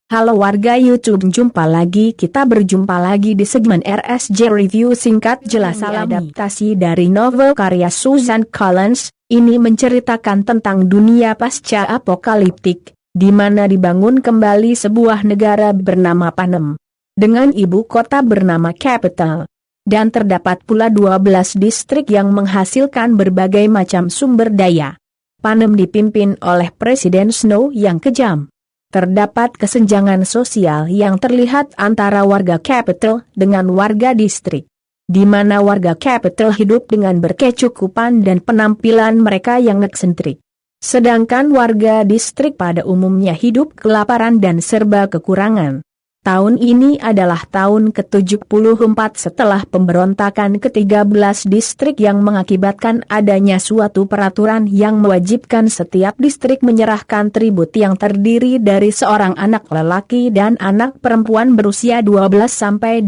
Halo warga YouTube, kita berjumpa lagi di segmen RSJ Review Singkat Jelas adaptasi dari novel karya Susan Collins. Ini menceritakan tentang dunia pasca apokaliptik, di mana dibangun kembali sebuah negara bernama Panem, dengan ibu kota bernama Capital. Dan terdapat pula 12 distrik yang menghasilkan berbagai macam sumber daya. Panem dipimpin oleh Presiden Snow yang kejam. Terdapat kesenjangan sosial yang terlihat antara warga Capital dengan warga distrik, di mana warga Capital hidup dengan berkecukupan dan penampilan mereka yang eksentrik. Sedangkan warga distrik pada umumnya hidup kelaparan dan serba kekurangan. Tahun ini adalah tahun ke-74 setelah pemberontakan ke-13 distrik yang mengakibatkan adanya suatu peraturan yang mewajibkan setiap distrik menyerahkan tribut yang terdiri dari seorang anak lelaki dan anak perempuan berusia 12-18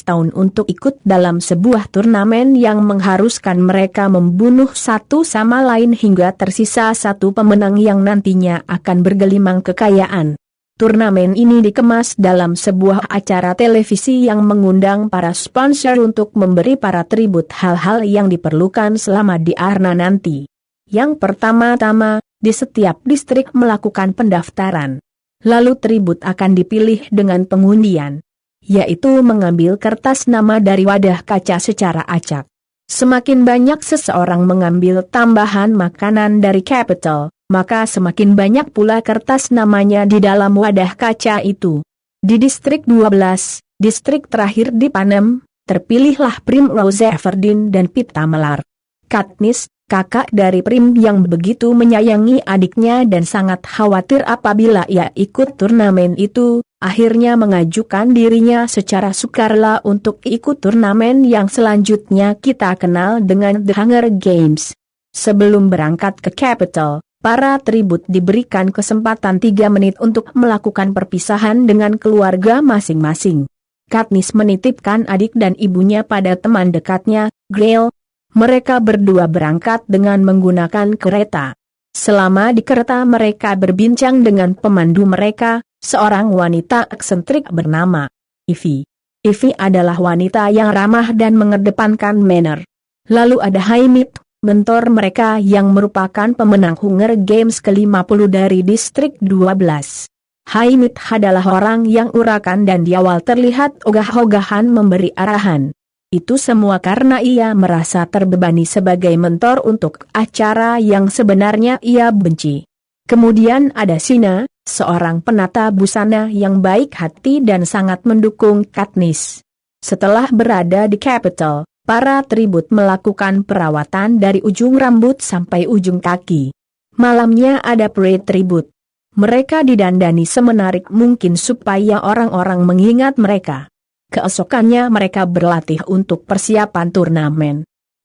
tahun untuk ikut dalam sebuah turnamen yang mengharuskan mereka membunuh satu sama lain hingga tersisa satu pemenang yang nantinya akan bergelimang kekayaan. Turnamen ini dikemas dalam sebuah acara televisi yang mengundang para sponsor untuk memberi para tribut hal-hal yang diperlukan selama di arena nanti. Yang pertama-tama, di setiap distrik melakukan pendaftaran. Lalu tribut akan dipilih dengan pengundian, yaitu mengambil kertas nama dari wadah kaca secara acak. Semakin banyak seseorang mengambil tambahan makanan dari Capital, maka semakin banyak pula kertas namanya di dalam wadah kaca itu. Di distrik 12, distrik terakhir di Panem, terpilihlah Primrose Everdeen dan Pita Melar. Katniss, kakak dari Prim yang begitu menyayangi adiknya dan sangat khawatir apabila ia ikut turnamen itu, akhirnya mengajukan dirinya secara sukarela untuk ikut turnamen yang selanjutnya kita kenal dengan The Hunger Games. Sebelum berangkat ke Capital, para tribut diberikan kesempatan 3 menit untuk melakukan perpisahan dengan keluarga masing-masing. Katniss menitipkan adik dan ibunya pada teman dekatnya, Grail. Mereka berdua berangkat dengan menggunakan kereta. Selama di kereta mereka berbincang dengan pemandu mereka, seorang wanita eksentrik bernama Ivy. Ivy adalah wanita yang ramah dan mengedepankan manner. Lalu ada Haimit, mentor mereka yang merupakan pemenang Hunger Games ke-50 dari distrik 12. Haimit adalah orang yang urakan dan di awal terlihat ogah-ogahan memberi arahan. Itu semua karena ia merasa terbebani sebagai mentor untuk acara yang sebenarnya ia benci. Kemudian ada Sina, seorang penata busana yang baik hati dan sangat mendukung Katniss. Setelah berada di Capital, para tribut melakukan perawatan dari ujung rambut sampai ujung kaki. Malamnya ada parade tribut. Mereka didandani semenarik mungkin supaya orang-orang mengingat mereka. Keesokannya mereka berlatih untuk persiapan turnamen.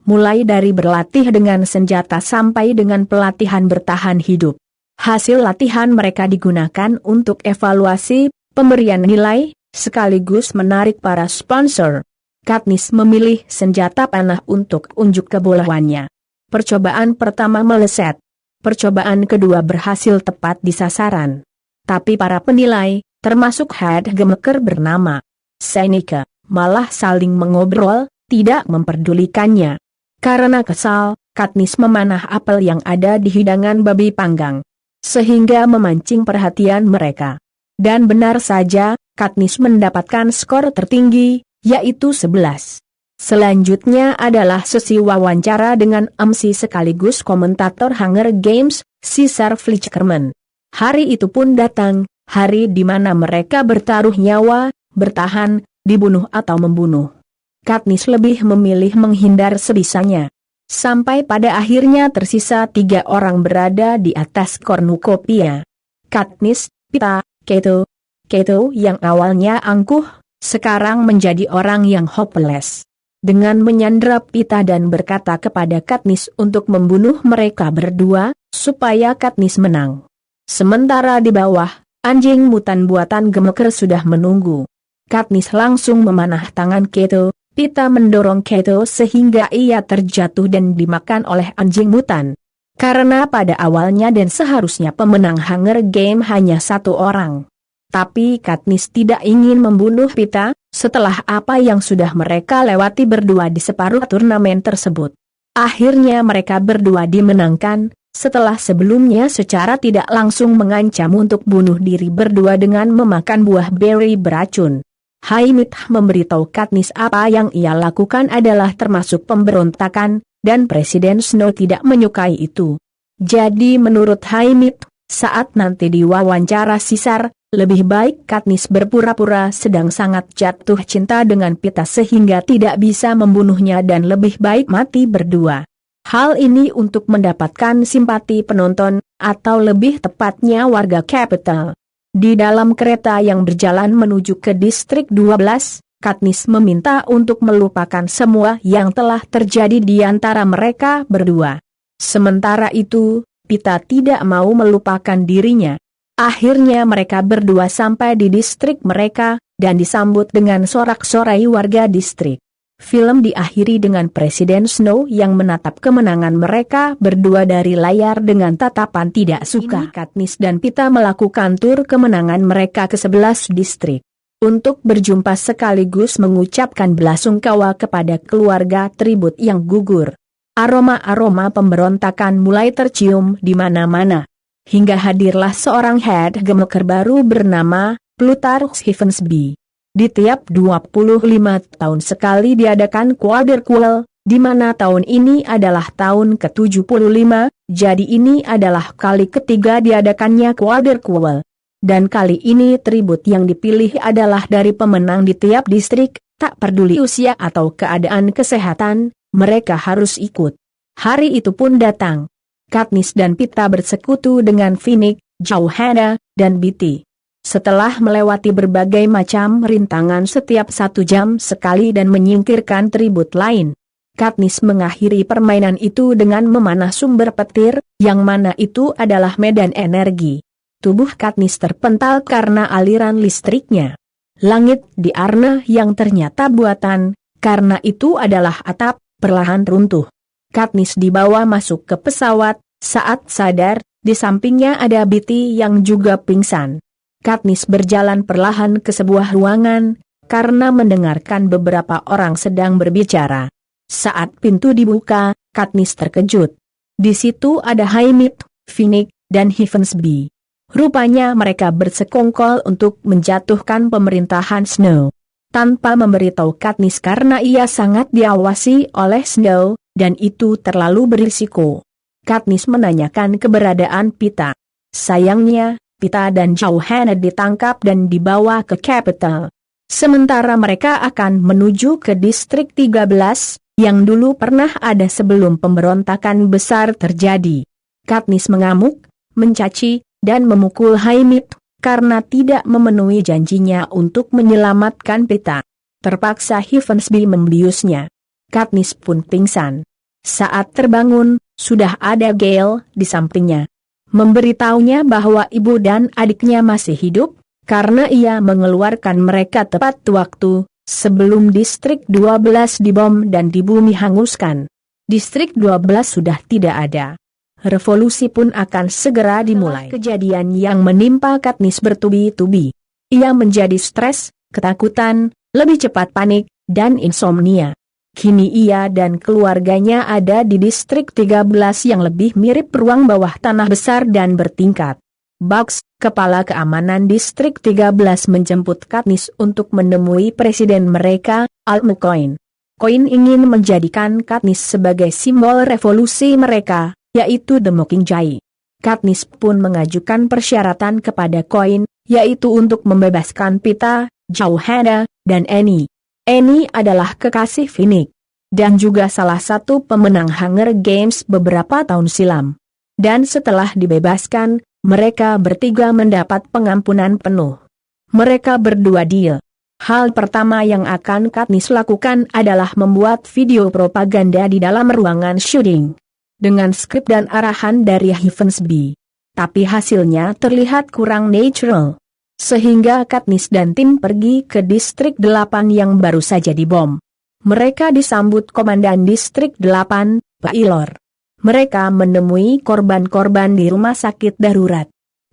Mulai dari berlatih dengan senjata sampai dengan pelatihan bertahan hidup. Hasil latihan mereka digunakan untuk evaluasi, pemberian nilai, sekaligus menarik para sponsor. Katniss memilih senjata panah untuk unjuk kebolehannya. Percobaan pertama meleset. Percobaan kedua berhasil tepat di sasaran. Tapi para penilai, termasuk head gemeker bernama Seneca, malah saling mengobrol, tidak memperdulikannya. Karena kesal, Katniss memanah apel yang ada di hidangan babi panggang, sehingga memancing perhatian mereka. Dan benar saja, Katniss mendapatkan skor tertinggi, yaitu 11. Selanjutnya adalah sesi wawancara dengan MC sekaligus komentator Hunger Games, Caesar Flitzkerman. Hari itu pun datang, hari di mana mereka bertaruh nyawa, bertahan, dibunuh atau membunuh. Katniss lebih memilih menghindar sebisanya. Sampai pada akhirnya tersisa 3 orang berada di atas kornukopia. Katniss, Pita, Keto yang awalnya angkuh, sekarang menjadi orang yang hopeless. Dengan menyandera Pita dan berkata kepada Katniss untuk membunuh mereka berdua, supaya Katniss menang. Sementara di bawah, anjing mutan buatan gemeker sudah menunggu. Katniss langsung memanah tangan Keto. Pita mendorong Keto sehingga ia terjatuh dan dimakan oleh anjing mutan. Karena pada awalnya dan seharusnya pemenang Hunger Game hanya 1 orang. Tapi Katniss tidak ingin membunuh Pita, setelah apa yang sudah mereka lewati berdua di separuh turnamen tersebut. Akhirnya mereka berdua dimenangkan, setelah sebelumnya secara tidak langsung mengancam untuk bunuh diri berdua dengan memakan buah beri beracun. Haymitch memberitahu Katniss apa yang ia lakukan adalah termasuk pemberontakan, dan Presiden Snow tidak menyukai itu. Jadi menurut Haymitch, saat nanti diwawancara Caesar, lebih baik Katniss berpura-pura sedang sangat jatuh cinta dengan Pita sehingga tidak bisa membunuhnya dan lebih baik mati berdua. Hal ini untuk mendapatkan simpati penonton, atau lebih tepatnya warga Capital. Di dalam kereta yang berjalan menuju ke distrik 12, Katniss meminta untuk melupakan semua yang telah terjadi di antara mereka berdua. Sementara itu, Pita tidak mau melupakan dirinya. Akhirnya mereka berdua sampai di distrik mereka, dan disambut dengan sorak-sorai warga distrik. Film diakhiri dengan Presiden Snow yang menatap kemenangan mereka berdua dari layar dengan tatapan tidak suka. Katniss dan Pita melakukan tur kemenangan mereka ke 11 distrik. Untuk berjumpa sekaligus mengucapkan belasungkawa kepada keluarga tribut yang gugur. Aroma-aroma pemberontakan mulai tercium di mana-mana. Hingga hadirlah seorang head gemeker baru bernama Plutarchus Heavensbee. Di tiap 25 tahun sekali diadakan quadrennial, di mana tahun ini adalah tahun ke-75, jadi ini adalah kali ketiga diadakannya quadrennial. Dan kali ini tribut yang dipilih adalah dari pemenang di tiap distrik, tak peduli usia atau keadaan kesehatan, mereka harus ikut. Hari itu pun datang. Katniss dan Pita bersekutu dengan Finnick, Johanna, dan Beetee. Setelah melewati berbagai macam rintangan setiap 1 jam sekali dan menyingkirkan tribut lain, Katniss mengakhiri permainan itu dengan memanah sumber petir, yang mana itu adalah medan energi. Tubuh Katniss terpental karena aliran listriknya. Langit di Arne yang ternyata buatan, karena itu adalah atap, perlahan runtuh. Katniss dibawa masuk ke pesawat, saat sadar, di sampingnya ada Beetee yang juga pingsan. Katniss berjalan perlahan ke sebuah ruangan, karena mendengarkan beberapa orang sedang berbicara. Saat pintu dibuka, Katniss terkejut. Di situ ada Haymitch, Finnick, dan Heavensbee. Rupanya mereka bersekongkol untuk menjatuhkan pemerintahan Snow. Tanpa memberitahu Katniss karena ia sangat diawasi oleh Snow, dan itu terlalu berisiko. Katniss menanyakan keberadaan Pita. Sayangnya, Pita dan Johanna ditangkap dan dibawa ke Capital. Sementara mereka akan menuju ke distrik 13, yang dulu pernah ada sebelum pemberontakan besar terjadi. Katniss mengamuk, mencaci, dan memukul Haymitch, karena tidak memenuhi janjinya untuk menyelamatkan Pita. Terpaksa Heavensbee membiusnya. Katniss pun pingsan. Saat terbangun, sudah ada Gale di sampingnya. Memberitahunya bahwa ibu dan adiknya masih hidup, karena ia mengeluarkan mereka tepat waktu, sebelum distrik 12 dibom dan di bumi hanguskan. Distrik 12 sudah tidak ada. Revolusi pun akan segera dimulai. Kejadian yang menimpa Katniss bertubi-tubi. Ia menjadi stres, ketakutan, lebih cepat panik, dan insomnia. Kini ia dan keluarganya ada di distrik 13 yang lebih mirip ruang bawah tanah besar dan bertingkat. Bugs, kepala keamanan distrik 13 menjemput Katniss untuk menemui presiden mereka, Alt McCoy. Coin ingin menjadikan Katniss sebagai simbol revolusi mereka, yaitu The Mockingjay. Katniss pun mengajukan persyaratan kepada Coin, yaitu untuk membebaskan Pita, Johanna, dan Annie. Annie adalah kekasih Finnick, dan juga salah satu pemenang Hunger Games beberapa tahun silam. Dan setelah dibebaskan, mereka bertiga mendapat pengampunan penuh. Mereka berdua deal. Hal pertama yang akan Katniss lakukan adalah membuat video propaganda di dalam ruangan syuting. Dengan skrip dan arahan dari Heavensbee. Tapi hasilnya terlihat kurang natural. Sehingga Katniss dan tim pergi ke distrik 8 yang baru saja dibom. Mereka disambut Komandan Distrik 8, Pak Ilor. Mereka menemui korban-korban di rumah sakit darurat.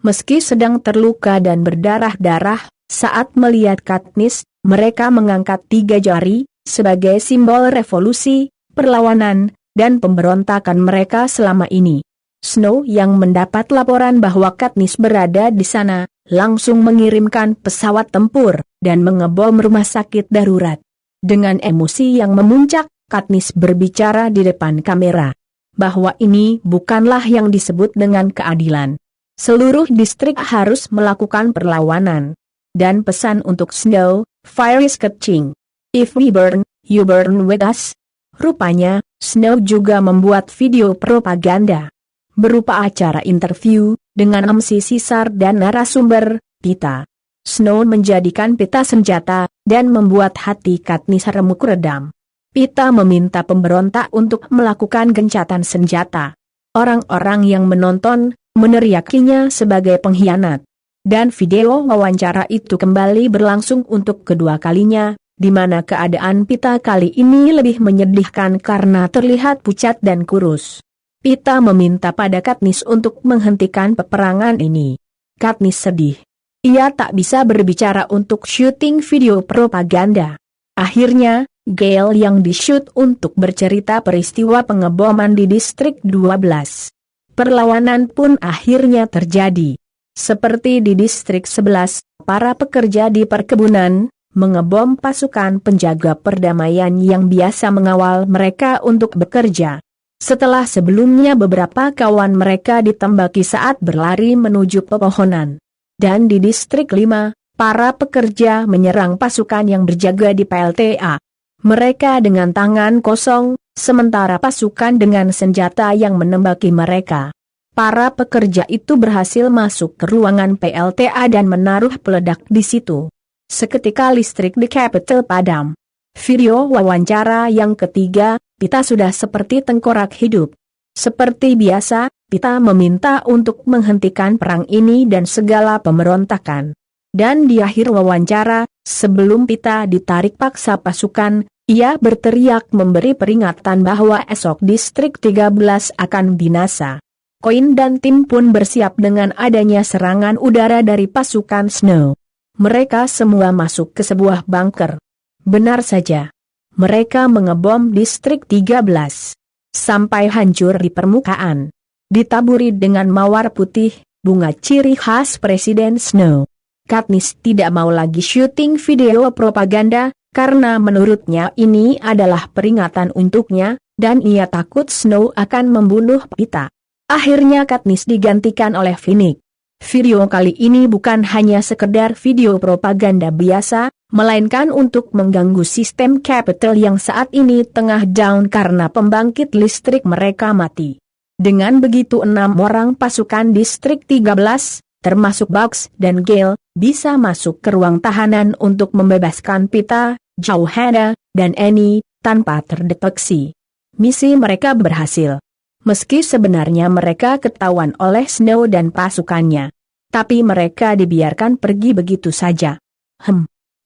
Meski sedang terluka dan berdarah-darah, saat melihat Katniss, mereka mengangkat 3 jari, sebagai simbol revolusi, perlawanan, dan pemberontakan mereka selama ini. Snow yang mendapat laporan bahwa Katniss berada di sana, langsung mengirimkan pesawat tempur, dan mengebom rumah sakit darurat. Dengan emosi yang memuncak, Katniss berbicara di depan kamera, bahwa ini bukanlah yang disebut dengan keadilan. Seluruh distrik harus melakukan perlawanan. Dan pesan untuk Snow, fire is catching. If we burn, you burn with us. Rupanya, Snow juga membuat video propaganda, berupa acara interview, dengan MC Caesar dan narasumber, Pita. Snow menjadikan Pita senjata, dan membuat hati Katniss remuk redam. Pita meminta pemberontak untuk melakukan gencatan senjata. Orang-orang yang menonton, meneriakinya sebagai pengkhianat. Dan video wawancara itu kembali berlangsung untuk kedua kalinya, di mana keadaan Pita kali ini lebih menyedihkan karena terlihat pucat dan kurus. Pita meminta pada Katniss untuk menghentikan peperangan ini. Katniss sedih. Ia tak bisa berbicara untuk syuting video propaganda. Akhirnya, Gale yang di-shoot untuk bercerita peristiwa pengeboman di distrik 12. Perlawanan pun akhirnya terjadi. Seperti di distrik 11, para pekerja di perkebunan mengebom pasukan penjaga perdamaian yang biasa mengawal mereka untuk bekerja. Setelah sebelumnya beberapa kawan mereka ditembaki saat berlari menuju pepohonan. Dan di distrik 5, para pekerja menyerang pasukan yang berjaga di PLTA. Mereka dengan tangan kosong, sementara pasukan dengan senjata yang menembaki mereka. Para pekerja itu berhasil masuk ke ruangan PLTA dan menaruh peledak di situ. Seketika listrik di Capitol padam. Video wawancara yang ketiga, Pita sudah seperti tengkorak hidup. Seperti biasa, Pita meminta untuk menghentikan perang ini dan segala pemberontakan. Dan di akhir wawancara, sebelum Pita ditarik paksa pasukan, ia berteriak memberi peringatan bahwa esok distrik 13 akan binasa. Koin dan tim pun bersiap dengan adanya serangan udara dari pasukan Snow. Mereka semua masuk ke sebuah bunker. Benar saja. Mereka mengebom distrik 13. Sampai hancur di permukaan. Ditaburi dengan mawar putih, bunga ciri khas Presiden Snow. Katniss tidak mau lagi syuting video propaganda, karena menurutnya ini adalah peringatan untuknya, dan ia takut Snow akan membunuh Pita. Akhirnya Katniss digantikan oleh Finnick. Video kali ini bukan hanya sekedar video propaganda biasa, melainkan untuk mengganggu sistem Capitol yang saat ini tengah down karena pembangkit listrik mereka mati. Dengan begitu 6 orang pasukan distrik 13, termasuk Bugs dan Gale, bisa masuk ke ruang tahanan untuk membebaskan Pita, Johanna, dan Annie, tanpa terdeteksi. Misi mereka berhasil. Meski sebenarnya mereka ketahuan oleh Snow dan pasukannya. Tapi mereka dibiarkan pergi begitu saja.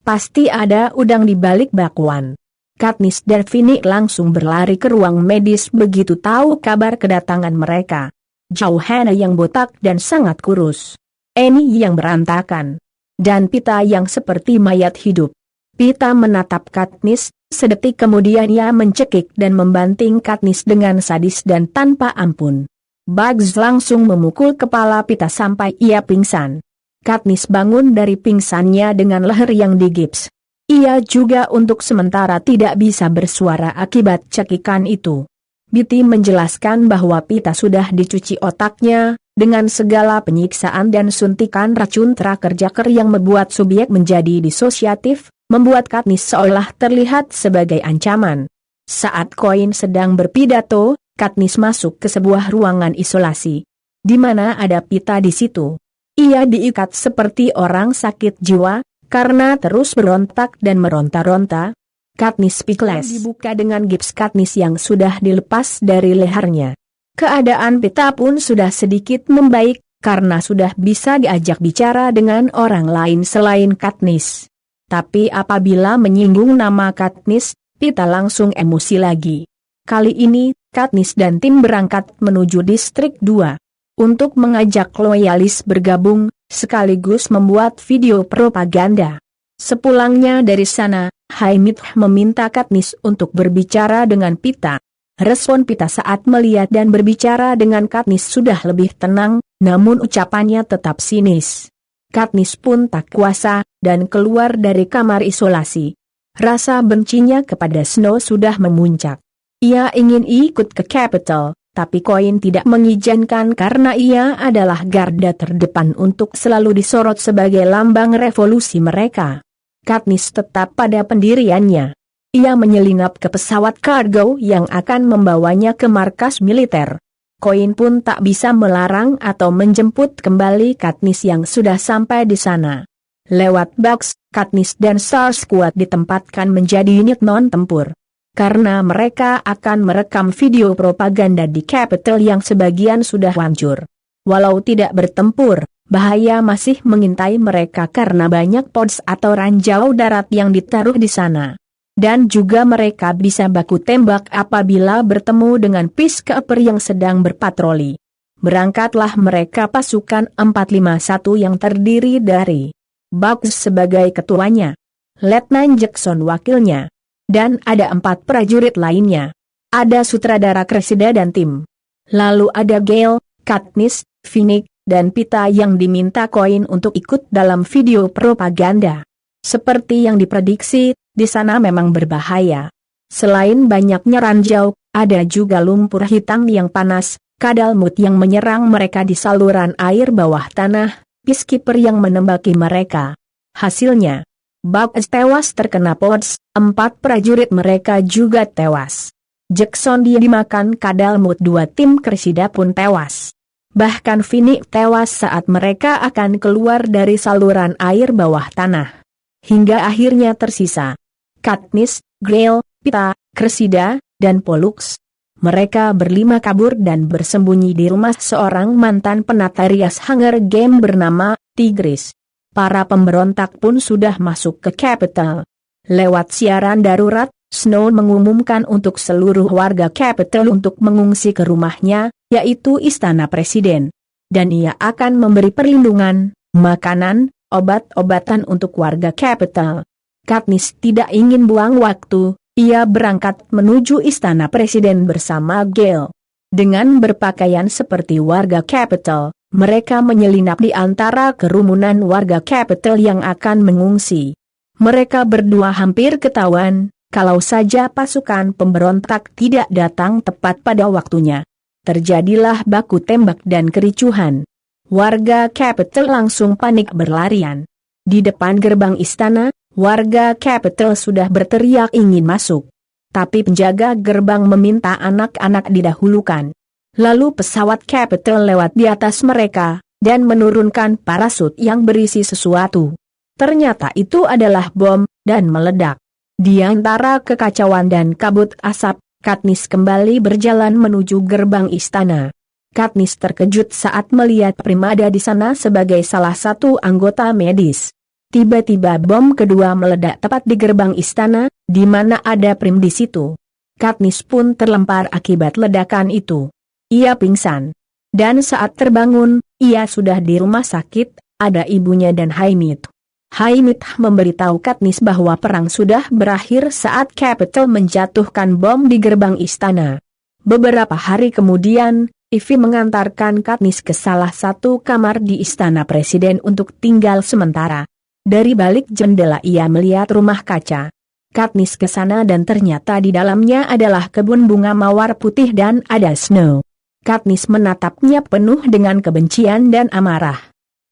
Pasti ada udang di balik bakwan. Katniss dan Finnick langsung berlari ke ruang medis begitu tahu kabar kedatangan mereka. Johanna yang botak dan sangat kurus. Annie yang berantakan. Dan Pita yang seperti mayat hidup. Pita menatap Katniss, sedetik kemudian ia mencekik dan membanting Katniss dengan sadis dan tanpa ampun. Bugs langsung memukul kepala Pita sampai ia pingsan. Katniss bangun dari pingsannya dengan leher yang digips. Ia juga untuk sementara tidak bisa bersuara akibat cekikan itu. Betty menjelaskan bahwa Pita sudah dicuci otaknya, dengan segala penyiksaan dan suntikan racun trakerjaker yang membuat subjek menjadi disosiatif, membuat Katniss seolah terlihat sebagai ancaman. Saat Koin sedang berpidato, Katniss masuk ke sebuah ruangan isolasi. Di mana ada Pita di situ. Ia diikat seperti orang sakit jiwa, karena terus berontak dan meronta-ronta. Katniss speechless. Dibuka dengan gips Katniss yang sudah dilepas dari lehernya. Keadaan Pita pun sudah sedikit membaik, karena sudah bisa diajak bicara dengan orang lain selain Katniss. Tapi apabila menyinggung nama Katniss, Pita langsung emosi lagi. Kali ini, Katniss dan tim berangkat menuju distrik 2. untuk mengajak loyalis bergabung, sekaligus membuat video propaganda. Sepulangnya dari sana, Haimit meminta Katniss untuk berbicara dengan Pita. Respon Pita saat melihat dan berbicara dengan Katniss sudah lebih tenang, namun ucapannya tetap sinis. Katniss pun tak kuasa, dan keluar dari kamar isolasi. Rasa bencinya kepada Snow sudah memuncak. Ia ingin ikut ke Capitol, tapi Koin tidak mengizinkan karena ia adalah garda terdepan untuk selalu disorot sebagai lambang revolusi mereka. Katniss tetap pada pendiriannya. Ia menyelinap ke pesawat kargo yang akan membawanya ke markas militer. Koin pun tak bisa melarang atau menjemput kembali Katniss yang sudah sampai di sana. Lewat box, Katniss dan Star Squad ditempatkan menjadi unit non-tempur. Karena mereka akan merekam video propaganda di Capitol yang sebagian sudah hancur. Walau tidak bertempur, bahaya masih mengintai mereka karena banyak pods atau ranjau darat yang ditaruh di sana. Dan juga mereka bisa baku tembak apabila bertemu dengan Peacekeeper yang sedang berpatroli. Berangkatlah mereka pasukan 451 yang terdiri dari Bugs sebagai ketuanya, Letnan Jackson wakilnya, dan ada 4 prajurit lainnya. Ada sutradara Cressida dan tim. Lalu ada Gale, Katniss, Finnick, dan Pita yang diminta Koin untuk ikut dalam video propaganda. Seperti yang diprediksi, di sana memang berbahaya. Selain banyaknya ranjau, ada juga lumpur hitam yang panas, kadal mut yang menyerang mereka di saluran air bawah tanah, Peacekeeper yang menembaki mereka. Hasilnya, Bugs tewas terkena pods, 4 prajurit mereka juga tewas. Jackson dimakan kadal mut, 2 tim Cressida pun tewas. Bahkan Finnick tewas saat mereka akan keluar dari saluran air bawah tanah. Hingga akhirnya tersisa Katniss, Gale, Pita, Cressida, dan Pollux. Mereka berlima kabur dan bersembunyi di rumah seorang mantan penata rias Hunger Game bernama Tigris. Para pemberontak pun sudah masuk ke Capitol. Lewat siaran darurat, Snow mengumumkan untuk seluruh warga Capitol untuk mengungsi ke rumahnya, yaitu Istana Presiden. Dan ia akan memberi perlindungan, makanan, obat-obatan untuk warga Capitol. Katniss tidak ingin buang waktu, ia berangkat menuju Istana Presiden bersama Gale. Dengan berpakaian seperti warga Capitol, mereka menyelinap di antara kerumunan warga Capitol yang akan mengungsi. Mereka berdua hampir ketahuan, kalau saja pasukan pemberontak tidak datang tepat pada waktunya. Terjadilah baku tembak dan kericuhan. Warga Capitol langsung panik berlarian. Di depan gerbang istana, warga Capitol sudah berteriak ingin masuk. Tapi penjaga gerbang meminta anak-anak didahulukan. Lalu pesawat Capitol lewat di atas mereka, dan menurunkan parasut yang berisi sesuatu. Ternyata itu adalah bom, dan meledak. Di antara kekacauan dan kabut asap, Katniss kembali berjalan menuju gerbang istana. Katniss terkejut saat melihat Primada di sana sebagai salah satu anggota medis. Tiba-tiba bom kedua meledak tepat di gerbang istana, di mana ada Prim di situ. Katniss pun terlempar akibat ledakan itu. Ia pingsan. Dan saat terbangun, ia sudah di rumah sakit, ada ibunya dan Haimit. Haimit memberitahu Katniss bahwa perang sudah berakhir saat Capitol menjatuhkan bom di gerbang istana. Beberapa hari kemudian, Ivy mengantarkan Katniss ke salah satu kamar di Istana Presiden untuk tinggal sementara. Dari balik jendela ia melihat rumah kaca. Katniss ke sana dan ternyata di dalamnya adalah kebun bunga mawar putih dan ada Snow. Katniss menatapnya penuh dengan kebencian dan amarah.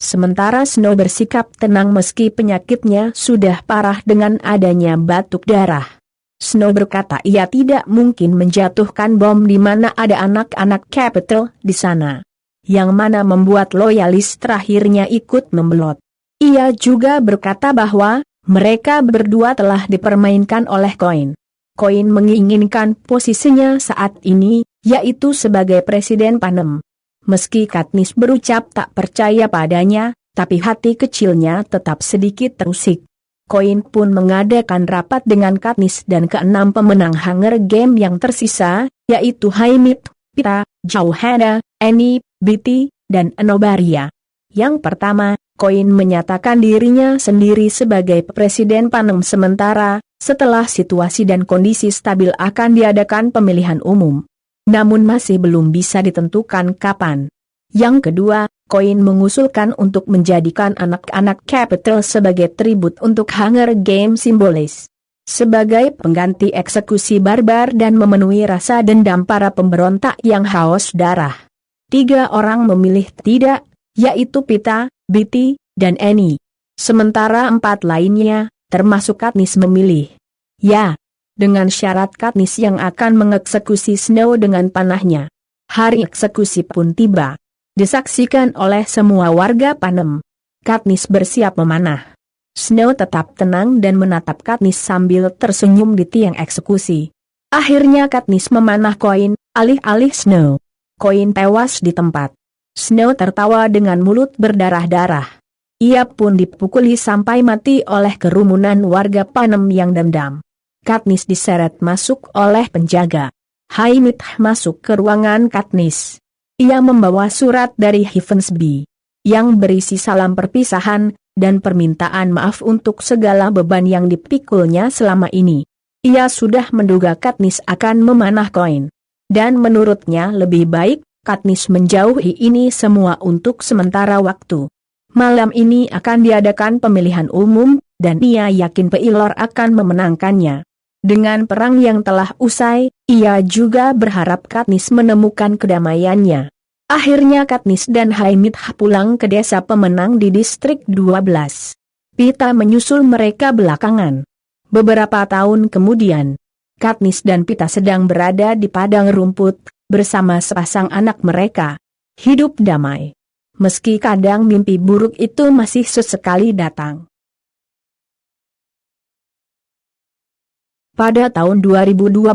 Sementara Snow bersikap tenang meski penyakitnya sudah parah dengan adanya batuk darah. Snow berkata ia tidak mungkin menjatuhkan bom di mana ada anak-anak Capitol di sana. Yang mana membuat loyalis terakhirnya ikut membelot. Ia juga berkata bahwa mereka berdua telah dipermainkan oleh Koin. Koin menginginkan posisinya saat ini, yaitu sebagai Presiden Panem. Meski Katniss berucap tak percaya padanya, tapi hati kecilnya tetap sedikit terusik. Koin pun mengadakan rapat dengan Katniss dan ke-6 pemenang Hunger Game yang tersisa, yaitu Haimit, Pita, Johanna, Annie, Betty, dan Enobaria. Yang pertama, Koin menyatakan dirinya sendiri sebagai Presiden Panem sementara, setelah situasi dan kondisi stabil akan diadakan pemilihan umum. Namun masih belum bisa ditentukan kapan. Yang kedua, Koin mengusulkan untuk menjadikan anak-anak Capital sebagai tribut untuk Hunger Games simbolis. Sebagai pengganti eksekusi barbar dan memenuhi rasa dendam para pemberontak yang haus darah. 3 orang memilih tidak, yaitu Pita, Betty, dan Annie. Sementara 4 lainnya, termasuk Katniss memilih ya, dengan syarat Katniss yang akan mengeksekusi Snow dengan panahnya. Hari eksekusi pun tiba. Disaksikan oleh semua warga Panem. Katniss bersiap memanah. Snow tetap tenang dan menatap Katniss sambil tersenyum di tiang eksekusi. Akhirnya Katniss memanah Koin, alih-alih Snow. Koin tewas di tempat. Snow tertawa dengan mulut berdarah-darah. Ia pun dipukuli sampai mati oleh kerumunan warga Panem yang dendam. Katniss diseret masuk oleh penjaga. Haymitch masuk ke ruangan Katniss. Ia membawa surat dari Heavensby yang berisi salam perpisahan dan permintaan maaf untuk segala beban yang dipikulnya selama ini. Ia sudah menduga Katniss akan memanah Koin. Dan menurutnya lebih baik Katniss menjauhi ini semua untuk sementara waktu. Malam ini akan diadakan pemilihan umum, dan ia yakin Peilor akan memenangkannya. Dengan perang yang telah usai, ia juga berharap Katniss menemukan kedamaiannya. Akhirnya Katniss dan Haymitch pulang ke desa pemenang di distrik 12. Pita menyusul mereka belakangan. Beberapa tahun kemudian, Katniss dan Pita sedang berada di padang rumput, bersama sepasang anak mereka. Hidup damai. Meski kadang mimpi buruk itu masih sesekali datang. Pada tahun 2012,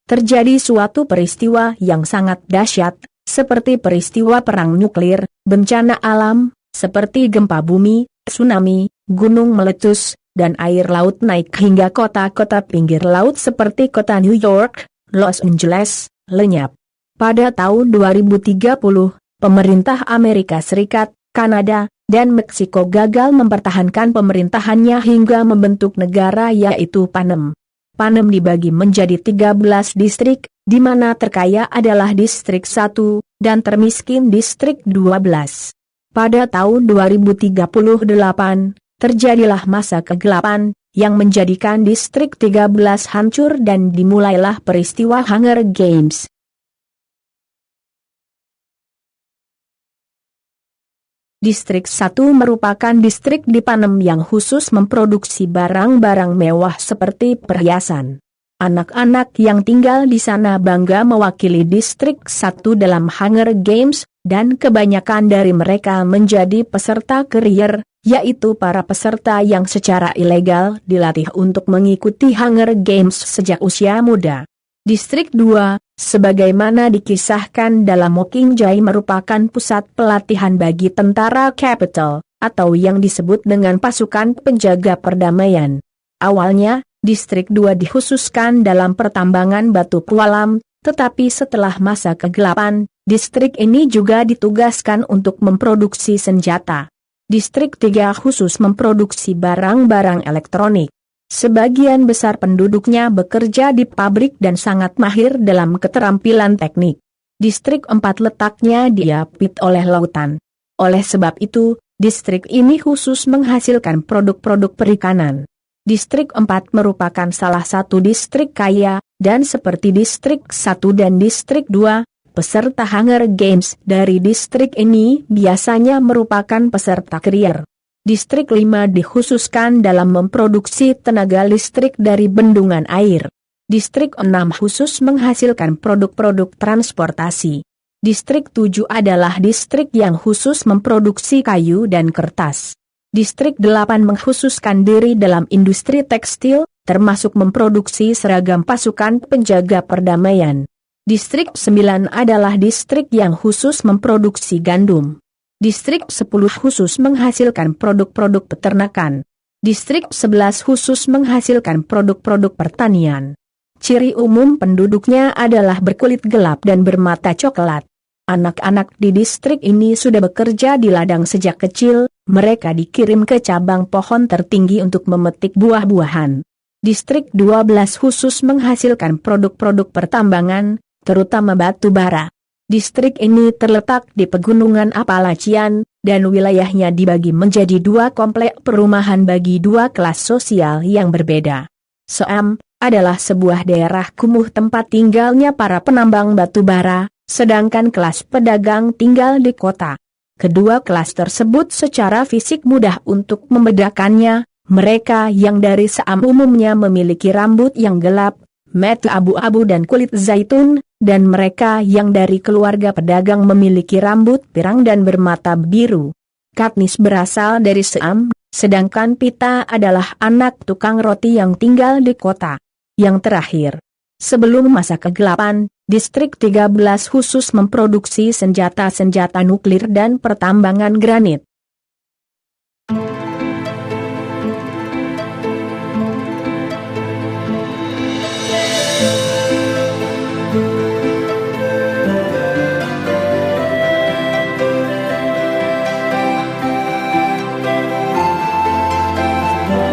terjadi suatu peristiwa yang sangat dahsyat, seperti peristiwa perang nuklir, bencana alam, seperti gempa bumi, tsunami, gunung meletus, dan air laut naik hingga kota-kota pinggir laut seperti kota New York, Los Angeles, lenyap. Pada tahun 2030, pemerintah Amerika Serikat, Kanada, dan Meksiko gagal mempertahankan pemerintahannya hingga membentuk negara yaitu Panem. Panem dibagi menjadi 13 distrik, di mana terkaya adalah distrik 1, dan termiskin distrik 12. Pada tahun 2038, terjadilah masa kegelapan, yang menjadikan distrik 13 hancur dan dimulailah peristiwa Hunger Games. Distrik 1 merupakan distrik di Panem yang khusus memproduksi barang-barang mewah seperti perhiasan. Anak-anak yang tinggal di sana bangga mewakili distrik 1 dalam Hunger Games, dan kebanyakan dari mereka menjadi peserta karier, yaitu para peserta yang secara ilegal dilatih untuk mengikuti Hunger Games sejak usia muda. Distrik 2, sebagaimana dikisahkan dalam Mockingjay merupakan pusat pelatihan bagi tentara Capital, atau yang disebut dengan pasukan penjaga perdamaian. Awalnya, Distrik 2 dikhususkan dalam pertambangan batu pualam, tetapi setelah masa kegelapan, distrik ini juga ditugaskan untuk memproduksi senjata. Distrik 3 khusus memproduksi barang-barang elektronik. Sebagian besar penduduknya bekerja di pabrik dan sangat mahir dalam keterampilan teknik. Distrik 4 letaknya diapit oleh lautan. Oleh sebab itu, distrik ini khusus menghasilkan produk-produk perikanan. Distrik 4 merupakan salah satu distrik kaya, dan seperti distrik 1 dan distrik 2, peserta Hunger Games dari distrik ini biasanya merupakan peserta karier. Distrik 5 dikhususkan dalam memproduksi tenaga listrik dari bendungan air. Distrik 6 khusus menghasilkan produk-produk transportasi. Distrik 7 adalah distrik yang khusus memproduksi kayu dan kertas. Distrik 8 mengkhususkan diri dalam industri tekstil, termasuk memproduksi seragam pasukan penjaga perdamaian. Distrik 9 adalah distrik yang khusus memproduksi gandum. Distrik 10 khusus menghasilkan produk-produk peternakan. Distrik 11 khusus menghasilkan produk-produk pertanian. Ciri umum penduduknya adalah berkulit gelap dan bermata coklat. Anak-anak di distrik ini sudah bekerja di ladang sejak kecil, mereka dikirim ke cabang pohon tertinggi untuk memetik buah-buahan. Distrik 12 khusus menghasilkan produk-produk pertambangan, terutama batu bara. Distrik ini terletak di pegunungan Appalachian, dan wilayahnya dibagi menjadi 2 komplek perumahan bagi 2 kelas sosial yang berbeda. Seam adalah sebuah daerah kumuh tempat tinggalnya para penambang batu bara, sedangkan kelas pedagang tinggal di kota. Kedua kelas tersebut secara fisik mudah untuk membedakannya, mereka yang dari Seam umumnya memiliki rambut yang gelap, mata abu-abu dan kulit zaitun, dan mereka yang dari keluarga pedagang memiliki rambut pirang dan bermata biru. Katniss berasal dari Seam, sedangkan Pita adalah anak tukang roti yang tinggal di kota. Yang terakhir, sebelum masa kegelapan, Distrik 13 khusus memproduksi senjata-senjata nuklir dan pertambangan granit.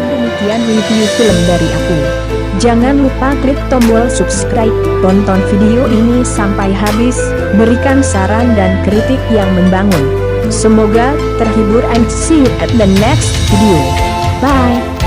Demikian review film dari aku. Jangan lupa klik tombol subscribe, tonton video ini sampai habis, berikan saran dan kritik yang membangun. Semoga terhibur and see you at the next video. Bye.